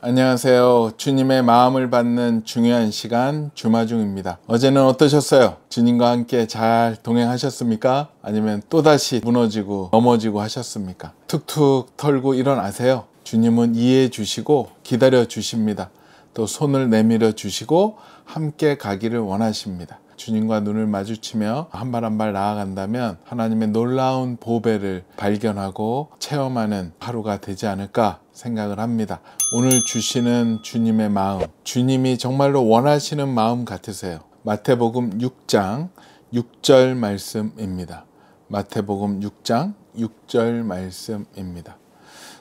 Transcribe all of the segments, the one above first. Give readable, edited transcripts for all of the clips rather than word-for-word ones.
안녕하세요. 주님의 마음을 받는 중요한 시간 주마중입니다. 어제는 어떠셨어요? 주님과 함께 잘 동행하셨습니까? 아니면 또다시 무너지고 넘어지고 하셨습니까? 툭툭 털고 일어나세요. 주님은 이해해 주시고 기다려 주십니다. 또 손을 내밀어 주시고 함께 가기를 원하십니다. 주님과 눈을 마주치며 한 발 한 발 나아간다면 하나님의 놀라운 보배를 발견하고 체험하는 하루가 되지 않을까 생각을 합니다. 오늘 주시는 주님의 마음, 주님이 정말로 원하시는 마음 같으세요? 마태복음 6장 6절 말씀입니다. 마태복음 6장 6절 말씀입니다.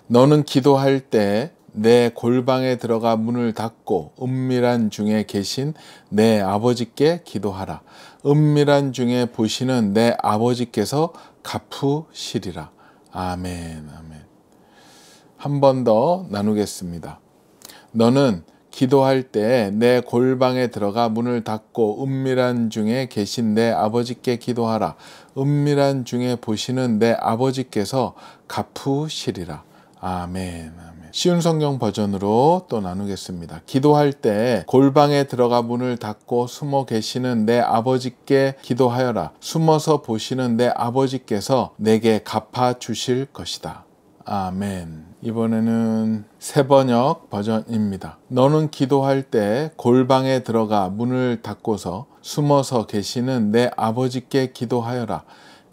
너는 기도할 때 내 골방에 들어가 문을 닫고 은밀한 중에 계신 내 아버지께 기도하라. 은밀한 중에 보시는 내 아버지께서 갚으시리라. 아멘. 아멘. 한 번 더 나누겠습니다. 너는 기도할 때 내 골방에 들어가 문을 닫고 은밀한 중에 계신 내 아버지께 기도하라. 은밀한 중에 보시는 내 아버지께서 갚으시리라. 아멘. 아멘. 쉬운 성경 버전으로 또 나누겠습니다. 기도할 때 골방에 들어가 문을 닫고 숨어 계시는 내 아버지께 기도하여라. 숨어서 보시는 내 아버지께서 내게 갚아 주실 것이다. 아멘. 이번에는 새 번역 버전입니다. 너는 기도할 때 골방에 들어가 문을 닫고서 숨어서 계시는 내 아버지께 기도하여라.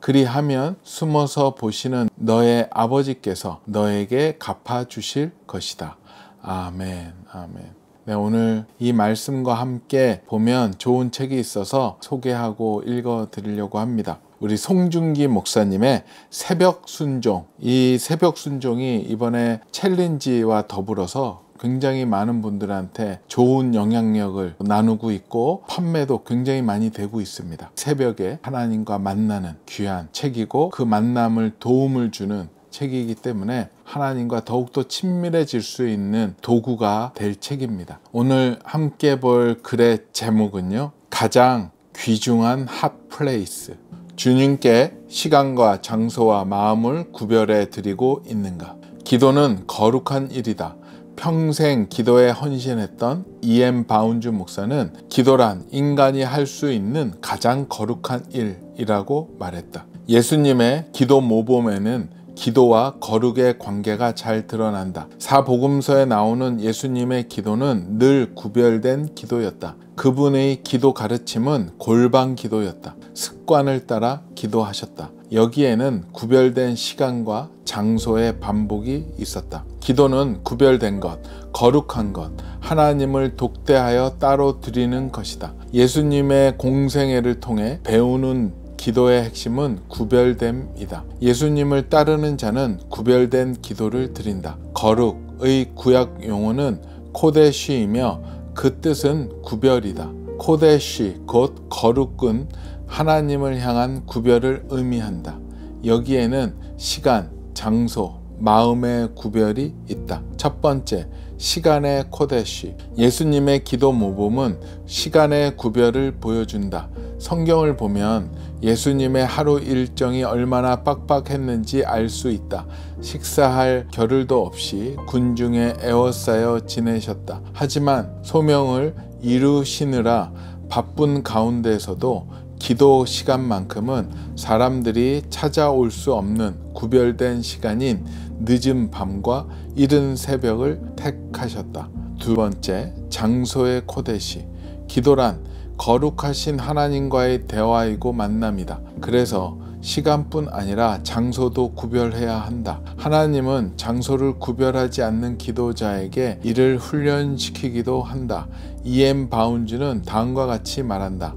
그리하면 숨어서 보시는 너의 아버지께서 너에게 갚아 주실 것이다. 아멘. 아멘. 네, 오늘 이 말씀과 함께 보면 좋은 책이 있어서 소개하고 읽어 드리려고 합니다. 우리 송중기 목사님의 새벽 순종. 이 새벽 순종이 이번에 챌린지와 더불어서 굉장히 많은 분들한테 좋은 영향력을 나누고 있고 판매도 굉장히 많이 되고 있습니다. 새벽에 하나님과 만나는 귀한 책이고 그 만남을 도움을 주는 책이기 때문에 하나님과 더욱더 친밀해질 수 있는 도구가 될 책입니다. 오늘 함께 볼 글의 제목은요. 가장 귀중한 핫플레이스. 주님께 시간과 장소와 마음을 구별해 드리고 있는가? 기도는 거룩한 일이다. 평생 기도에 헌신했던 E.M. 바운즈 목사는 기도란 인간이 할 수 있는 가장 거룩한 일이라고 말했다. 예수님의 기도 모범에는 기도와 거룩의 관계가 잘 드러난다. 사복음서에 나오는 예수님의 기도는 늘 구별된 기도였다. 그분의 기도 가르침은 골방 기도였다. 습관을 따라 기도하셨다. 여기에는 구별된 시간과 장소의 반복이 있었다. 기도는 구별된 것, 거룩한 것, 하나님을 독대하여 따로 드리는 것이다. 예수님의 공생애를 통해 배우는 기도의 핵심은 구별됨이다. 예수님을 따르는 자는 구별된 기도를 드린다. 거룩의 구약 용어는 코데시이며 그 뜻은 구별이다. 코데시 곧 거룩은 하나님을 향한 구별을 의미한다. 여기에는 시간, 장소, 마음의 구별이 있다. 첫 번째, 시간의 코데시. 예수님의 기도 모범은 시간의 구별을 보여준다. 성경을 보면 예수님의 하루 일정이 얼마나 빡빡했는지 알 수 있다. 식사할 겨를도 없이 군중에 에워싸여 지내셨다. 하지만 소명을 이루시느라 바쁜 가운데서도 기도 시간만큼은 사람들이 찾아올 수 없는 구별된 시간인 늦은 밤과 이른 새벽을 택하셨다. 두 번째, 장소의 코데시. 기도란 거룩하신 하나님과의 대화이고 만남이다. 그래서 시간뿐 아니라 장소도 구별해야 한다. 하나님은 장소를 구별하지 않는 기도자에게 이를 훈련시키기도 한다. E.M. 바운즈는 다음과 같이 말한다.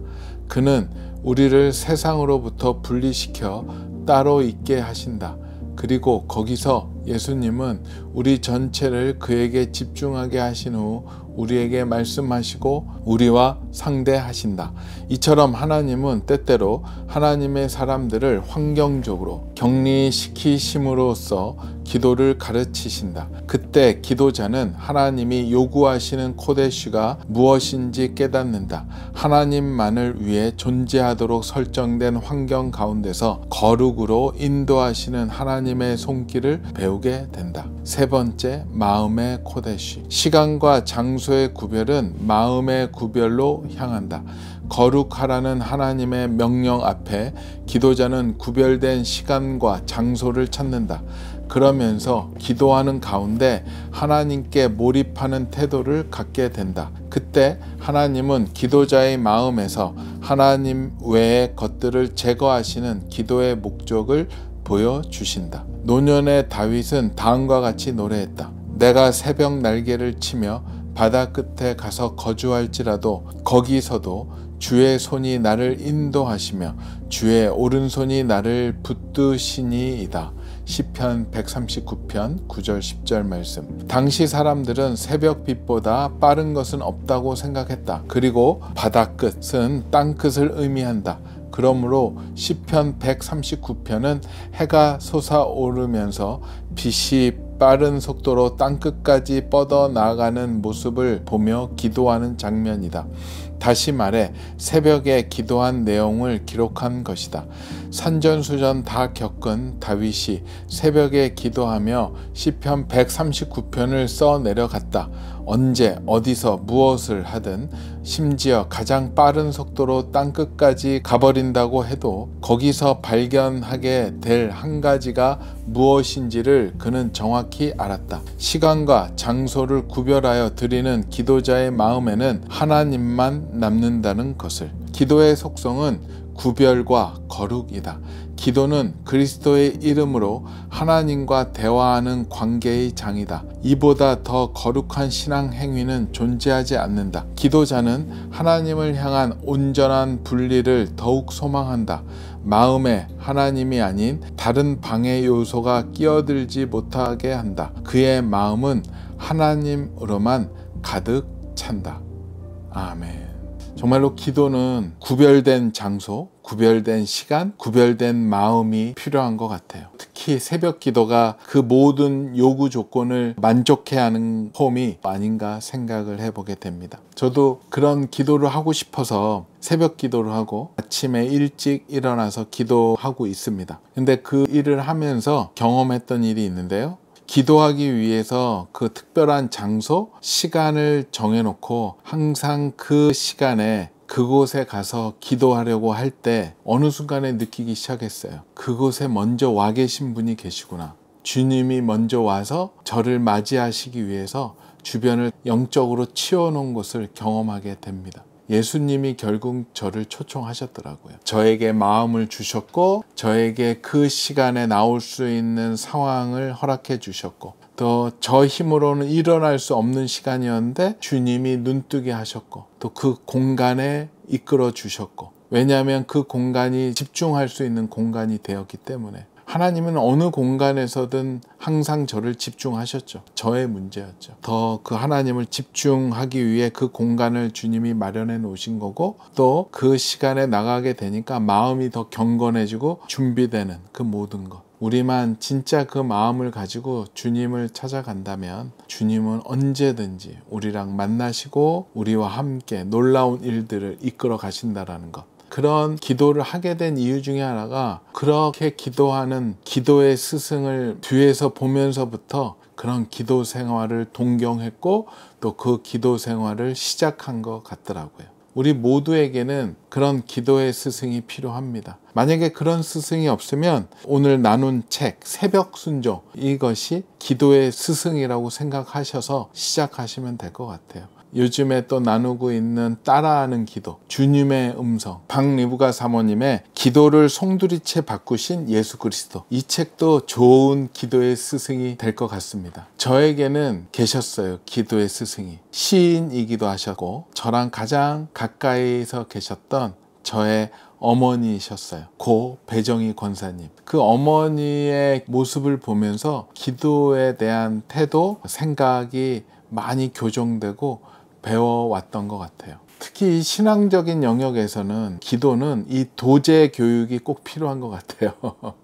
그는 우리를 세상으로부터 분리시켜 따로 있게 하신다. 그리고 거기서 예수님은 우리 전체를 그에게 집중하게 하신 후 우리에게 말씀하시고 우리와 상대하신다. 이처럼 하나님은 때때로 하나님의 사람들을 환경적으로 격리시키심으로써 기도를 가르치신다. 그때 기도자는 하나님이 요구하시는 코데시가 무엇인지 깨닫는다. 하나님만을 위해 존재하도록 설정된 환경 가운데서 거룩으로 인도하시는 하나님의 손길을 배우게 된다. 세 세 번째, 마음의 코데시. 시간과 장소의 구별은 마음의 구별로 향한다. 거룩하라는 하나님의 명령 앞에 기도자는 구별된 시간과 장소를 찾는다. 그러면서 기도하는 가운데 하나님께 몰입하는 태도를 갖게 된다. 그때 하나님은 기도자의 마음에서 하나님 외의 것들을 제거하시는 기도의 목적을 보여주신다. 노년의 다윗은 다음과 같이 노래했다. 내가 새벽 날개를 치며 바다 끝에 가서 거주할지라도 거기서도 주의 손이 나를 인도하시며 주의 오른손이 나를 붙드시니이다. 시편 139편 9절 10절 말씀. 당시 사람들은 새벽빛보다 빠른 것은 없다고 생각했다. 그리고 바다 끝은 땅 끝을 의미한다. 그러므로 시편 139편은 해가 솟아오르면서 빛이 빠른 속도로 땅끝까지 뻗어나가는 모습을 보며 기도하는 장면이다. 다시 말해 새벽에 기도한 내용을 기록한 것이다. 산전수전 다 겪은 다윗이 새벽에 기도하며 시편 139편을 써 내려갔다. 언제 어디서 무엇을 하든 심지어 가장 빠른 속도로 땅끝까지 가버린다고 해도 거기서 발견하게 될 한 가지가 무엇인지를 그는 정확히 알았다. 시간과 장소를 구별하여 드리는 기도자의 마음에는 하나님만 남는다는 것을. 기도의 속성은 구별과 거룩이다. 기도는 그리스도의 이름으로 하나님과 대화하는 관계의 장이다. 이보다 더 거룩한 신앙 행위는 존재하지 않는다. 기도자는 하나님을 향한 온전한 분리를 더욱 소망한다. 마음에 하나님이 아닌 다른 방해 요소가 끼어들지 못하게 한다. 그의 마음은 하나님으로만 가득 찬다. 아멘. 정말로 기도는 구별된 장소, 구별된 시간, 구별된 마음이 필요한 것 같아요. 특히 새벽 기도가 그 모든 요구 조건을 만족해야 하는 폼이 아닌가 생각을 해보게 됩니다. 저도 그런 기도를 하고 싶어서 새벽 기도를 하고 아침에 일찍 일어나서 기도하고 있습니다. 근데 그 일을 하면서 경험했던 일이 있는데요. 기도하기 위해서 그 특별한 장소, 시간을 정해놓고 항상 그 시간에 그곳에 가서 기도하려고 할 때 어느 순간에 느끼기 시작했어요. 그곳에 먼저 와 계신 분이 계시구나. 주님이 먼저 와서 저를 맞이하시기 위해서 주변을 영적으로 치워놓은 것을 경험하게 됩니다. 예수님이 결국 저를 초청하셨더라고요. 저에게 마음을 주셨고 저에게 그 시간에 나올 수 있는 상황을 허락해 주셨고 또 저 힘으로는 일어날 수 없는 시간이었는데 주님이 눈뜨게 하셨고 또 그 공간에 이끌어 주셨고 왜냐하면 그 공간이 집중할 수 있는 공간이 되었기 때문에 하나님은 어느 공간에서든 항상 저를 집중하셨죠. 저의 문제였죠. 더 그 하나님을 집중하기 위해 그 공간을 주님이 마련해 놓으신 거고 또 그 시간에 나가게 되니까 마음이 더 경건해지고 준비되는 그 모든 것. 우리만 진짜 그 마음을 가지고 주님을 찾아간다면 주님은 언제든지 우리랑 만나시고 우리와 함께 놀라운 일들을 이끌어 가신다라는 것. 그런 기도를 하게 된 이유 중에 하나가 그렇게 기도하는 기도의 스승을 뒤에서 보면서부터 그런 기도 생활을 동경했고 또 그 기도 생활을 시작한 것 같더라고요. 우리 모두에게는 그런 기도의 스승이 필요합니다. 만약에 그런 스승이 없으면 오늘 나눈 책 새벽 순종 이것이 기도의 스승이라고 생각하셔서 시작하시면 될 것 같아요. 요즘에 또 나누고 있는 따라하는 기도, 주님의 음성, 박리부가 사모님의 기도를 송두리째 바꾸신 예수 그리스도. 이 책도 좋은 기도의 스승이 될 것 같습니다. 저에게는 계셨어요. 기도의 스승이. 시인이기도 하셨고 저랑 가장 가까이서 계셨던 저의 어머니셨어요. 고 배정희 권사님. 그 어머니의 모습을 보면서 기도에 대한 태도, 생각이 많이 교정되고 배워왔던 것 같아요. 특히 이 신앙적인 영역에서는 기도는 이 도제 교육이 꼭 필요한 것 같아요.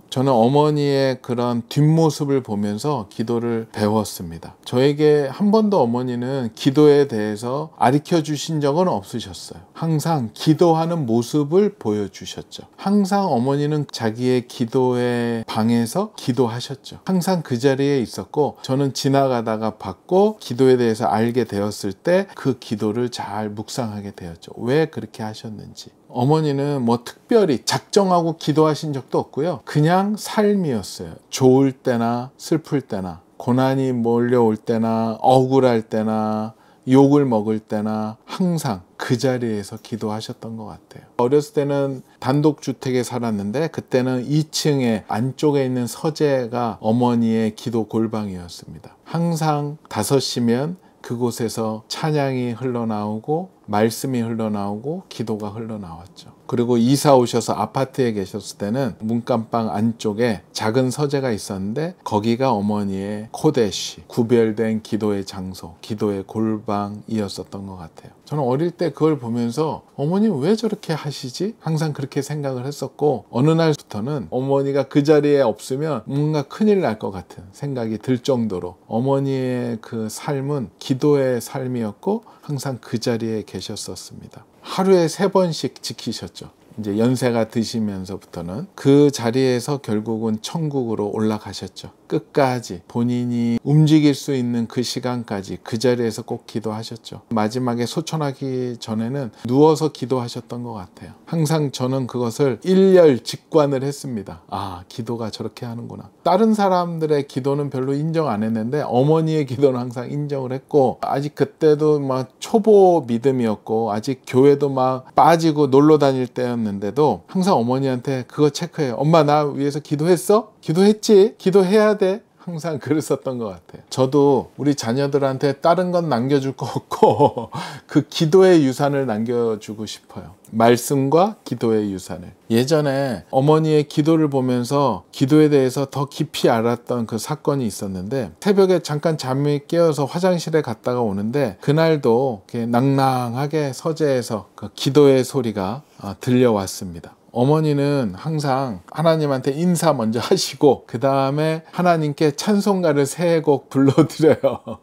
저는 어머니의 그런 뒷모습을 보면서 기도를 배웠습니다. 저에게 한 번도 어머니는 기도에 대해서 가르쳐 주신 적은 없으셨어요. 항상 기도하는 모습을 보여주셨죠. 항상 어머니는 자기의 기도의 방에서 기도하셨죠. 항상 그 자리에 있었고, 저는 지나가다가 봤고 기도에 대해서 알게 되었을 때 그 기도를 잘 묵상하게 되었죠. 왜 그렇게 하셨는지. 어머니는 뭐 특별히 작정하고 기도하신 적도 없고요. 그냥 삶이었어요. 좋을 때나 슬플 때나, 고난이 몰려올 때나, 억울할 때나, 욕을 먹을 때나 항상 그 자리에서 기도하셨던 것 같아요. 어렸을 때는 단독주택에 살았는데, 그때는 2층에 안쪽에 있는 서재가 어머니의 기도 골방이었습니다. 항상 5시면 그곳에서 찬양이 흘러나오고 말씀이 흘러나오고 기도가 흘러나왔죠. 그리고 이사 오셔서 아파트에 계셨을 때는 문간방 안쪽에 작은 서재가 있었는데, 거기가 어머니의 코데시, 구별된 기도의 장소, 기도의 골방이었었던 것 같아요. 저는 어릴 때 그걸 보면서 어머니 왜 저렇게 하시지? 항상 그렇게 생각을 했었고, 어느 날부터는 어머니가 그 자리에 없으면 뭔가 큰일 날 것 같은 생각이 들 정도로 어머니의 그 삶은 기도의 삶이었고 항상 그 자리에 계셨었습니다. 하루에 3번씩 지키셨죠. 이제 연세가 드시면서부터는 그 자리에서 결국은 천국으로 올라가셨죠. 끝까지 본인이 움직일 수 있는 그 시간까지 그 자리에서 꼭 기도하셨죠. 마지막에 소천하기 전에는 누워서 기도하셨던 것 같아요. 항상 저는 그것을 일렬 직관을 했습니다. 아, 기도가 저렇게 하는구나. 다른 사람들의 기도는 별로 인정 안 했는데 어머니의 기도는 항상 인정을 했고, 아직 그때도 막 초보 믿음이었고 아직 교회도 막 빠지고 놀러 다닐 때였는데도 항상 어머니한테 그거 체크해요. 엄마, 나 위해서 기도했어? 기도했지? 기도해야 돼? 항상 그랬었던 것 같아요. 저도 우리 자녀들한테 다른 건 남겨줄 거 없고 그 기도의 유산을 남겨주고 싶어요. 말씀과 기도의 유산을. 예전에 어머니의 기도를 보면서 기도에 대해서 더 깊이 알았던 그 사건이 있었는데, 새벽에 잠깐 잠이 깨어서 화장실에 갔다가 오는데 그날도 이렇게 낭낭하게 서재에서 그 기도의 소리가 들려왔습니다. 어머니는 항상 하나님한테 인사 먼저 하시고 그 다음에 하나님께 찬송가를 3곡 불러드려요.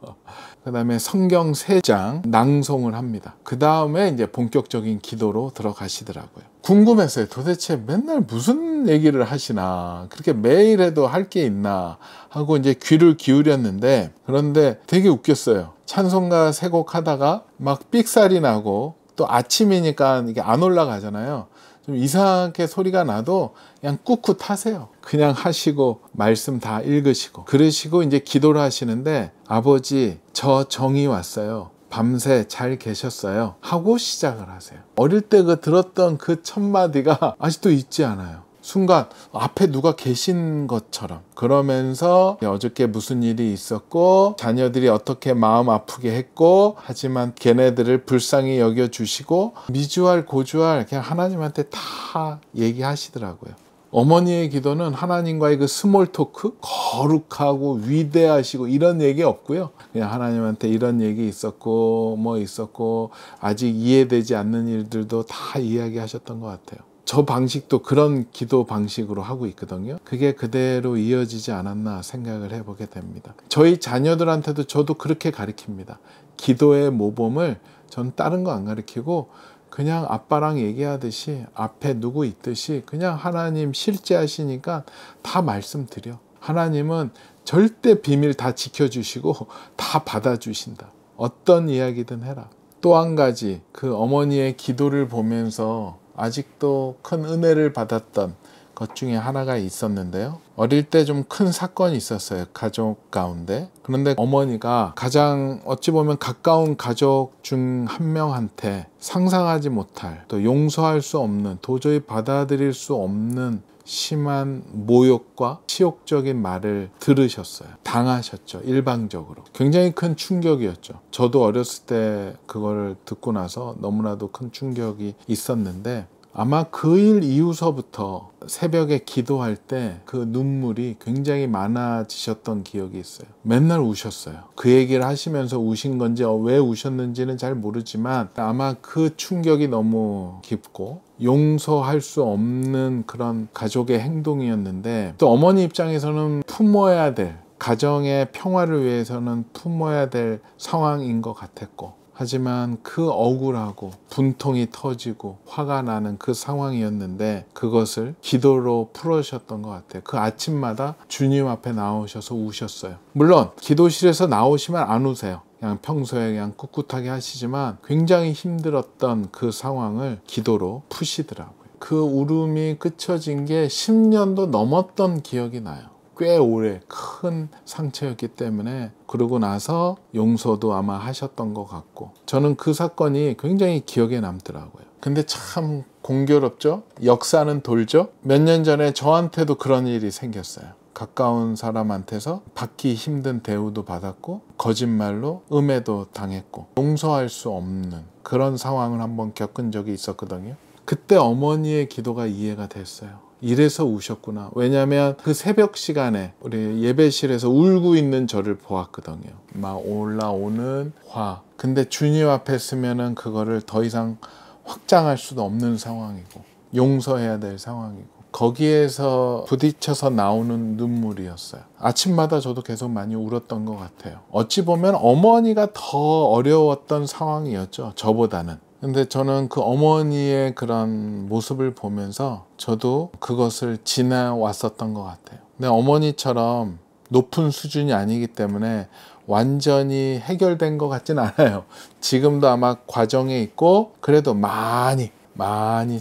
그 다음에 성경 3장 낭송을 합니다. 그 다음에 이제 본격적인 기도로 들어가시더라고요. 궁금했어요. 도대체 맨날 무슨 얘기를 하시나, 그렇게 매일 해도 할 게 있나 하고 이제 귀를 기울였는데, 그런데 되게 웃겼어요. 찬송가 3곡 하다가 막 삑살이 나고 또 아침이니까 이게 안 올라가잖아요. 좀 이상하게 소리가 나도 그냥 꿋꿋 하세요. 그냥 하시고 말씀 다 읽으시고 그러시고 이제 기도를 하시는데, 아버지, 저 정이 왔어요. 밤새 잘 계셨어요. 하고 시작을 하세요. 어릴 때 그 들었던 그 첫 마디가 아직도 잊지 않아요. 순간 앞에 누가 계신 것처럼. 그러면서 어저께 무슨 일이 있었고 자녀들이 어떻게 마음 아프게 했고, 하지만 걔네들을 불쌍히 여겨주시고 미주알 고주알 그냥 하나님한테 다 얘기하시더라고요. 어머니의 기도는 하나님과의 그 스몰 토크, 거룩하고 위대하시고 이런 얘기 없고요. 그냥 하나님한테 이런 얘기 있었고 뭐 있었고 아직 이해되지 않는 일들도 다 이야기하셨던 것 같아요. 저 방식도 그런 기도 방식으로 하고 있거든요. 그게 그대로 이어지지 않았나 생각을 해보게 됩니다. 저희 자녀들한테도 저도 그렇게 가르칩니다. 기도의 모범을 전 다른 거 안 가르치고 그냥 아빠랑 얘기하듯이 앞에 누구 있듯이 그냥 하나님 실제하시니까 다 말씀드려. 하나님은 절대 비밀 다 지켜주시고 다 받아주신다. 어떤 이야기든 해라. 또 한 가지, 그 어머니의 기도를 보면서 아직도 큰 은혜를 받았던 것 중에 하나가 있었는데요. 어릴 때 좀 큰 사건이 있었어요. 가족 가운데. 그런데 어머니가 가장 어찌 보면 가까운 가족 중 한 명한테 상상하지 못할, 또 용서할 수 없는, 도저히 받아들일 수 없는 심한 모욕과 치욕적인 말을 들으셨어요. 당하셨죠. 일방적으로. 굉장히 큰 충격이었죠. 저도 어렸을 때 그걸 듣고 나서 너무나도 큰 충격이 있었는데, 아마 그 일 이후서부터 새벽에 기도할 때 그 눈물이 굉장히 많아지셨던 기억이 있어요. 맨날 우셨어요. 그 얘기를 하시면서 우신 건지 왜 우셨는지는 잘 모르지만 아마 그 충격이 너무 깊고 용서할 수 없는 그런 가족의 행동이었는데, 또 어머니 입장에서는 품어야 될, 가정의 평화를 위해서는 품어야 될 상황인 것 같았고, 하지만 그 억울하고 분통이 터지고 화가 나는 그 상황이었는데 그것을 기도로 풀으셨던 것 같아요. 그 아침마다 주님 앞에 나오셔서 우셨어요. 물론 기도실에서 나오시면 안 우세요. 그냥 평소에 그냥 꿋꿋하게 하시지만 굉장히 힘들었던 그 상황을 기도로 푸시더라고요. 그 울음이 그쳐진 게 10년도 넘었던 기억이 나요. 꽤 오래 큰 상처였기 때문에, 그러고 나서 용서도 아마 하셨던 것 같고, 저는 그 사건이 굉장히 기억에 남더라고요. 근데 참 공교롭죠? 역사는 돌죠? 몇 년 전에 저한테도 그런 일이 생겼어요. 가까운 사람한테서 받기 힘든 대우도 받았고 거짓말로 음해도 당했고 용서할 수 없는 그런 상황을 한번 겪은 적이 있었거든요. 그때 어머니의 기도가 이해가 됐어요. 이래서 우셨구나. 왜냐하면 그 새벽 시간에 우리 예배실에서 울고 있는 저를 보았거든요. 막 올라오는 화. 근데 주님 앞에 서면은 그거를 더 이상 확장할 수도 없는 상황이고 용서해야 될 상황이고, 거기에서 부딪혀서 나오는 눈물이었어요. 아침마다 저도 계속 많이 울었던 것 같아요. 어찌 보면 어머니가 더 어려웠던 상황이었죠, 저보다는. 근데 저는 그 어머니의 그런 모습을 보면서 저도 그것을 지나왔었던 것 같아요. 근데 어머니처럼 높은 수준이 아니기 때문에 완전히 해결된 것 같진 않아요. 지금도 아마 과정에 있고 그래도 많이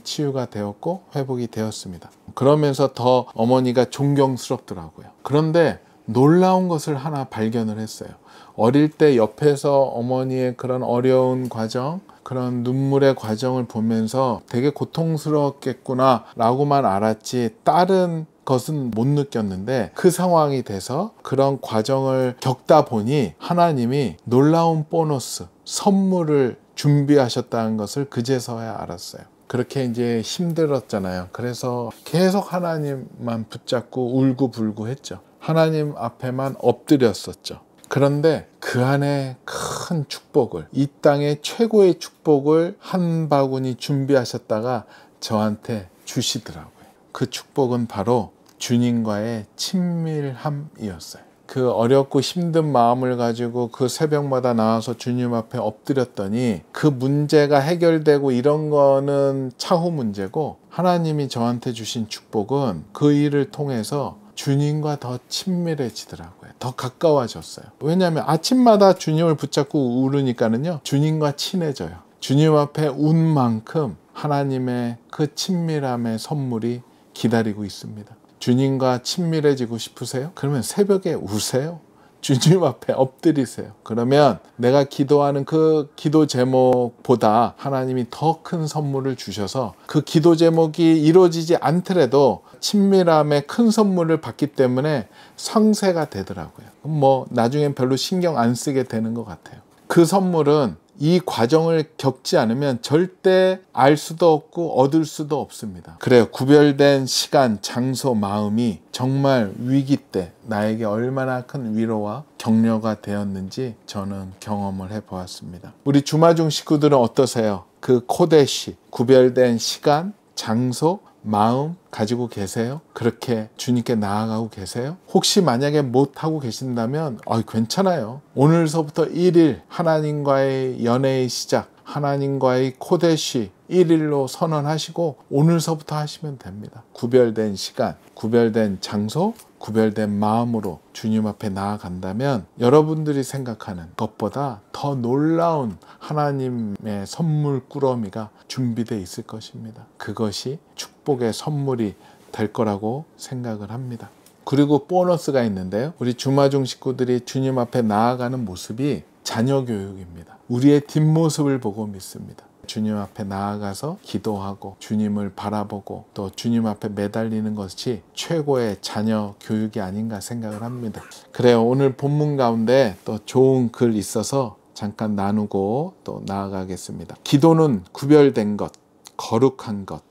치유가 되었고 회복이 되었습니다. 그러면서 더 어머니가 존경스럽더라고요. 그런데 놀라운 것을 하나 발견을 했어요. 어릴 때 옆에서 어머니의 그런 어려운 과정, 그런 눈물의 과정을 보면서 되게 고통스러웠겠구나 라고만 알았지 다른 것은 못 느꼈는데, 그 상황이 돼서 그런 과정을 겪다 보니 하나님이 놀라운 보너스, 선물을 준비하셨다는 것을 그제서야 알았어요. 그렇게 이제 힘들었잖아요. 그래서 계속 하나님만 붙잡고 울고불고 했죠. 하나님 앞에만 엎드렸었죠. 그런데 그 안에 큰 축복을, 이 땅의 최고의 축복을 한 바구니 준비하셨다가 저한테 주시더라고요. 그 축복은 바로 주님과의 친밀함이었어요. 그 어렵고 힘든 마음을 가지고 그 새벽마다 나와서 주님 앞에 엎드렸더니 그 문제가 해결되고 이런 거는 차후 문제고, 하나님이 저한테 주신 축복은 그 일을 통해서 주님과 더 친밀해지더라고요. 더 가까워졌어요. 왜냐하면 아침마다 주님을 붙잡고 울으니까는요, 주님과 친해져요. 주님 앞에 운 만큼 하나님의 그 친밀함의 선물이 기다리고 있습니다. 주님과 친밀해지고 싶으세요? 그러면 새벽에 우세요. 주님 앞에 엎드리세요. 그러면 내가 기도하는 그 기도 제목보다 하나님이 더 큰 선물을 주셔서 그 기도 제목이 이루어지지 않더라도 친밀함의 큰 선물을 받기 때문에 상쇄가 되더라고요. 뭐 나중엔 별로 신경 안 쓰게 되는 것 같아요. 그 선물은 이 과정을 겪지 않으면 절대 알 수도 없고 얻을 수도 없습니다. 그래요. 구별된 시간, 장소, 마음이 정말 위기 때 나에게 얼마나 큰 위로와 격려가 되었는지 저는 경험을 해보았습니다. 우리 주마중 식구들은 어떠세요? 그 코데시, 구별된 시간, 장소, 마음 가지고 계세요? 그렇게 주님께 나아가고 계세요? 혹시 만약에 못하고 계신다면 괜찮아요. 오늘서부터 1일 하나님과의 연애의 시작, 하나님과의 코데시 1일로 선언하시고 오늘서부터 하시면 됩니다. 구별된 시간, 구별된 장소, 구별된 마음으로 주님 앞에 나아간다면 여러분들이 생각하는 것보다 더 놀라운 하나님의 선물 꾸러미가 준비되어 있을 것입니다. 그것이 축복의 선물이 될 거라고 생각을 합니다. 그리고 보너스가 있는데요. 우리 주마중 식구들이 주님 앞에 나아가는 모습이 자녀 교육입니다. 우리의 뒷모습을 보고 믿습니다. 주님 앞에 나아가서 기도하고 주님을 바라보고 또 주님 앞에 매달리는 것이 최고의 자녀 교육이 아닌가 생각을 합니다. 그래요. 오늘 본문 가운데 또 좋은 글 있어서 잠깐 나누고 또 나아가겠습니다. 기도는 구별된 것, 거룩한 것,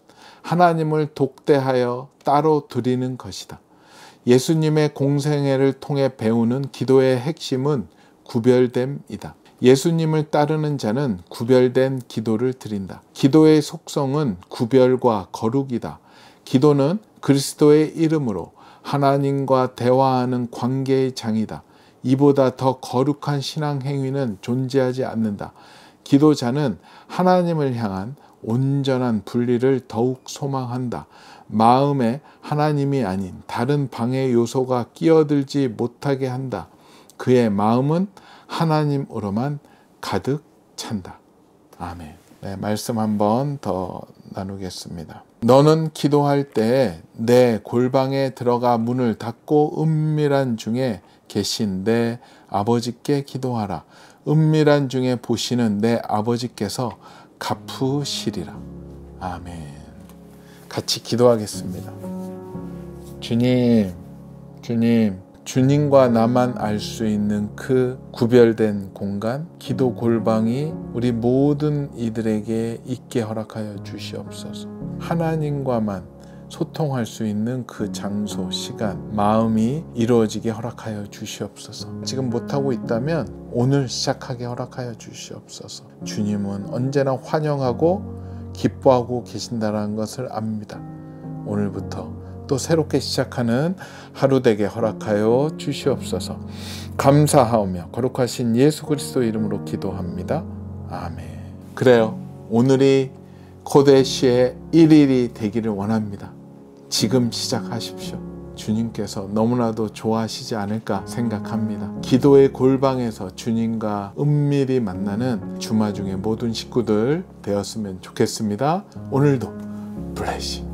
하나님을 독대하여 따로 드리는 것이다. 예수님의 공생애를 통해 배우는 기도의 핵심은 구별됨이다. 예수님을 따르는 자는 구별된 기도를 드린다. 기도의 속성은 구별과 거룩이다. 기도는 그리스도의 이름으로 하나님과 대화하는 관계의 장이다. 이보다 더 거룩한 신앙 행위는 존재하지 않는다. 기도자는 하나님을 향한 온전한 분리를 더욱 소망한다. 마음에 하나님이 아닌 다른 방해 요소가 끼어들지 못하게 한다. 그의 마음은 하나님으로만 가득 찬다. 아멘. 네, 말씀 한번 더 나누겠습니다. 너는 기도할 때 내 골방에 들어가 문을 닫고 은밀한 중에 계신 내 아버지께 기도하라. 은밀한 중에 보시는 내 아버지께서 갚으시리라. 아멘. 같이 기도하겠습니다. 주님과 나만 알 수 있는 그 구별된 공간, 기도 골방이 우리 모든 이들에게 있게 허락하여 주시옵소서. 하나님과만 소통할 수 있는 그 장소, 시간, 마음이 이루어지게 허락하여 주시옵소서. 지금 못하고 있다면 오늘 시작하게 허락하여 주시옵소서. 주님은 언제나 환영하고 기뻐하고 계신다는 것을 압니다. 오늘부터 또 새롭게 시작하는 하루 되게 허락하여 주시옵소서. 감사하오며 거룩하신 예수 그리스도 이름으로 기도합니다. 아멘. 그래요. 오늘이 코데시의 1일이 되기를 원합니다. 지금 시작하십시오. 주님께서 너무나도 좋아하시지 않을까 생각합니다. 기도의 골방에서 주님과 은밀히 만나는 주마중의 모든 식구들 되었으면 좋겠습니다. 오늘도 블레싱.